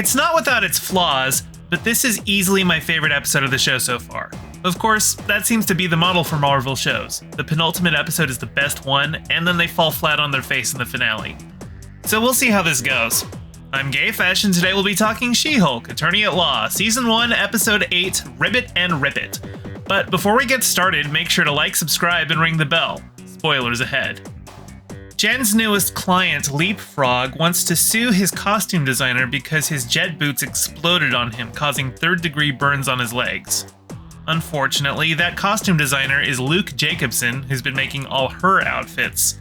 It's not without its flaws, but this is easily my favorite episode of the show so far. Of course, that seems to be the model for Marvel shows. The penultimate episode is the best one, and then they fall flat on their face in the finale. So we'll see how this goes. I'm Gayfesh, and today we'll be talking She-Hulk, Attorney at Law, Season 1, Episode 8, Ribbit and Ribbit. But before we get started, make sure to like, subscribe, and ring the bell. Spoilers ahead. Jen's newest client, Leapfrog, wants to sue his costume designer because his jet boots exploded on him, causing third-degree burns on his legs. Unfortunately, that costume designer is Luke Jacobson, who's been making all her outfits.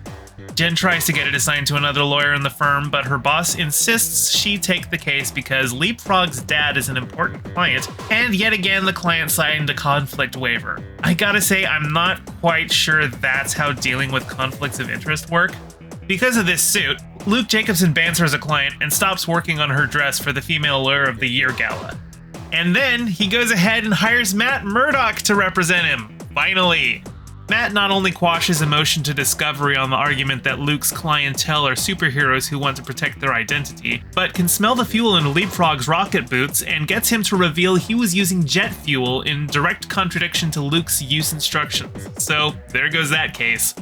Jen tries to get it assigned to another lawyer in the firm, but her boss insists she take the case because Leapfrog's dad is an important client, and yet again the client signed a conflict waiver. I gotta say, I'm not quite sure that's how dealing with conflicts of interest work. Because of this suit, Luke Jacobson bans her as a client and stops working on her dress for the Female Lawyer of the Year gala. And then he goes ahead and hires Matt Murdock to represent him. Finally! Matt not only quashes a motion to discovery on the argument that Luke's clientele are superheroes who want to protect their identity, but can smell the fuel in Leapfrog's rocket boots and gets him to reveal he was using jet fuel in direct contradiction to Luke's use instructions. So there goes that case.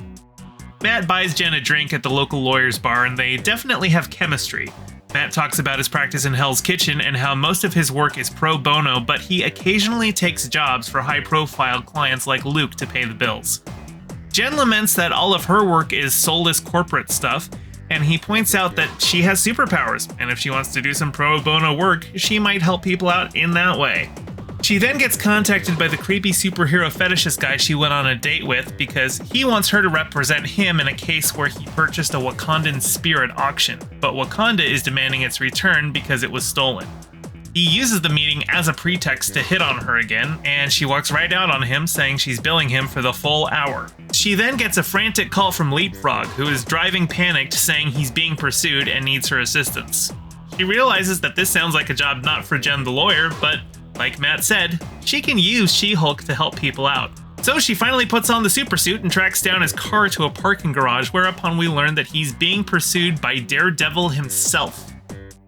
Matt buys Jen a drink at the local lawyer's bar, and they definitely have chemistry. Matt talks about his practice in Hell's Kitchen and how most of his work is pro bono, but he occasionally takes jobs for high-profile clients like Luke to pay the bills. Jen laments that all of her work is soulless corporate stuff, and he points out that she has superpowers, and if she wants to do some pro bono work, she might help people out in that way. She then gets contacted by the creepy superhero fetishist guy she went on a date with because he wants her to represent him in a case where he purchased a Wakandan spear at auction, but Wakanda is demanding its return because it was stolen. He uses the meeting as a pretext to hit on her again, and she walks right out on him, saying she's billing him for the full hour. She then gets a frantic call from Leapfrog, who is driving panicked, saying he's being pursued and needs her assistance. She realizes that this sounds like a job not for Jen the lawyer, but like Matt said, she can use She-Hulk to help people out. So she finally puts on the supersuit and tracks down his car to a parking garage, whereupon we learn that he's being pursued by Daredevil himself.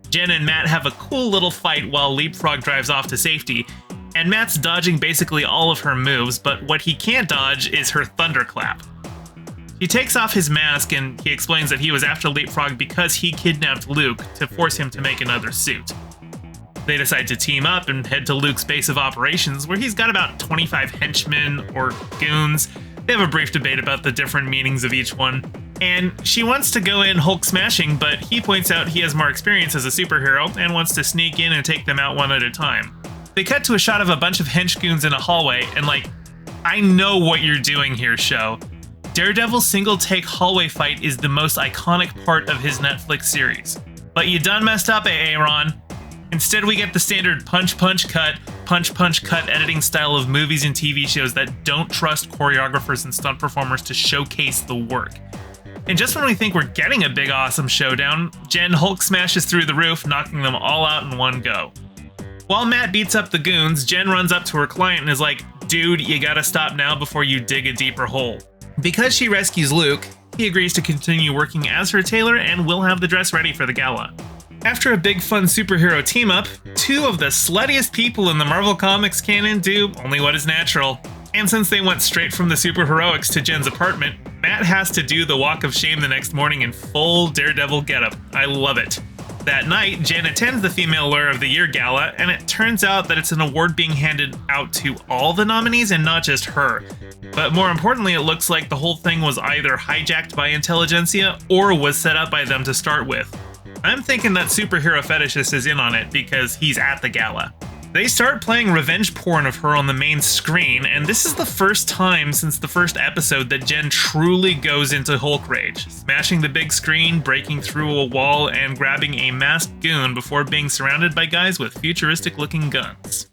Jen and Matt have a cool little fight while Leapfrog drives off to safety, and Matt's dodging basically all of her moves, but what he can't dodge is her thunderclap. He takes off his mask and he explains that he was after Leapfrog because he kidnapped Luke to force him to make another suit. They decide to team up and head to Luke's base of operations, where he's got about 25 henchmen or goons. They have a brief debate about the different meanings of each one. And she wants to go in Hulk smashing, but he points out he has more experience as a superhero and wants to sneak in and take them out one at a time. They cut to a shot of a bunch of hench goons in a hallway, and I know what you're doing here, show. Daredevil's single-take hallway fight is the most iconic part of his Netflix series. But you done messed up, Aaron. Instead, we get the standard punch-punch-cut editing style of movies and TV shows that don't trust choreographers and stunt performers to showcase the work. And just when we think we're getting a big awesome showdown, Jen Hulk smashes through the roof, knocking them all out in one go. While Matt beats up the goons, Jen runs up to her client and is like, "Dude, you gotta stop now before you dig a deeper hole." Because she rescues Luke, he agrees to continue working as her tailor and will have the dress ready for the gala. After a big fun superhero team-up, two of the sluttiest people in the Marvel Comics canon do only what is natural. And since they went straight from the superheroics to Jen's apartment, Matt has to do the walk of shame the next morning in full Daredevil getup. I love it. That night, Jen attends the Female Lawyer of the Year gala, and it turns out that it's an award being handed out to all the nominees and not just her. But more importantly, it looks like the whole thing was either hijacked by intelligentsia or was set up by them to start with. I'm thinking that superhero fetishist is in on it because he's at the gala. They start playing revenge porn of her on the main screen, and this is the first time since the first episode that Jen truly goes into Hulk rage, smashing the big screen, breaking through a wall, and grabbing a masked goon before being surrounded by guys with futuristic-looking guns.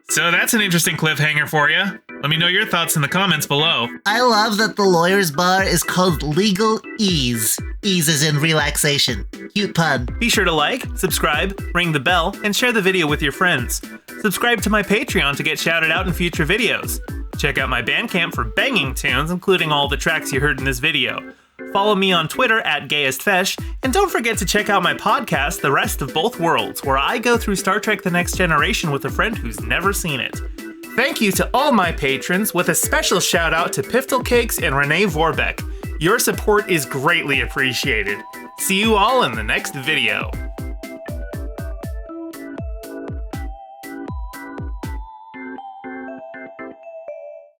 So that's an interesting cliffhanger for you. Let me know your thoughts in the comments below. I love that the lawyer's bar is called Legal Ease. Ease is in relaxation. Cute pun. Be sure to like, subscribe, ring the bell, and share the video with your friends. Subscribe to my Patreon to get shouted out in future videos. Check out my Bandcamp for banging tunes, including all the tracks you heard in this video. Follow me on Twitter at GayestFesh, and don't forget to check out my podcast, The Rest of Both Worlds, where I go through Star Trek The Next Generation with a friend who's never seen it. Thank you to all my patrons, with a special shout out to Piftle Cakes and Renee Vorbeck. Your support is greatly appreciated. See you all in the next video.